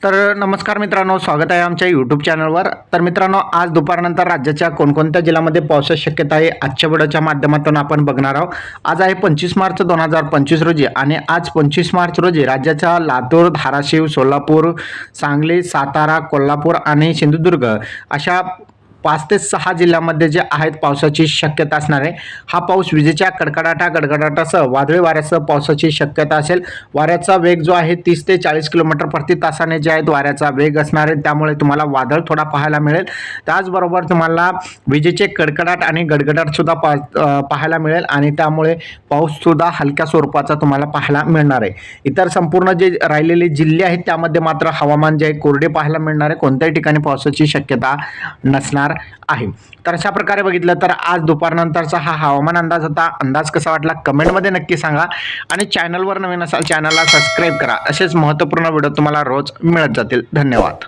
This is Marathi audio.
तर नमस्कार मित्रांनो, स्वागत आहे आमच्या यूट्यूब चॅनलवर। तर मित्रांनो, आज दुपारनंतर राज्याच्या कोणकोणत्या जिल्ह्यामध्ये पावसाची शक्यता आहे आजच्या व्हिडिओच्या माध्यमातून आपण बघणार आहोत। आज आहे 25 मार्च 2025 रोजी आणि आज 25 मार्च रोजी राज्याच्या लातूर, धाराशिव, सोलापूर, सांगली, सातारा, कोल्हापूर आणि सिंधुदुर्ग अशा 5 ते 6 जिल्ह्यांमध्ये जे आहेत पावसाची शक्यता असणार आहे। हा पाऊस विजेच्या गडगडाटासह वादळी वाऱ्यासह पावसाची शक्यता असेल। वाऱ्याचा वेग जो आहे 30 ते 40 किलोमीटर प्रति तासाने जे आहे वाऱ्याचा वेग असणार आहे, त्यामुळे तुम्हाला वादळ थोडा पाहायला मिळेल। त्याचबरोबर तुम्हाला विजेचे कडकडाट आणि गडगडाट सुद्धा पाहायला मिळेल आणि त्यामुळे पाऊस सुद्धा हलक्या स्वरूपाचा तुम्हाला पाहायला मिळणार आहे। इतर संपूर्ण जे राहिलेले जिल्हे आहेत त्यामध्ये मात्र हवामान जे आहे कोरडे पाहायला मिळणार आहे, कोणत्याही ठिकाणी पावसाची शक्यता नसणार आहे। तर अशा प्रकारे बघितलं तर आज दुपारनंतरचा हा हवामान अंदाज होता। अंदाज कसा वाटला कमेंटमध्ये नक्की सांगा आणि चॅनलवर नवीन असाल चॅनलला सबस्क्राईब करा। असेच महत्त्वपूर्ण व्हिडिओ तुम्हाला रोज मिळत जातील। धन्यवाद।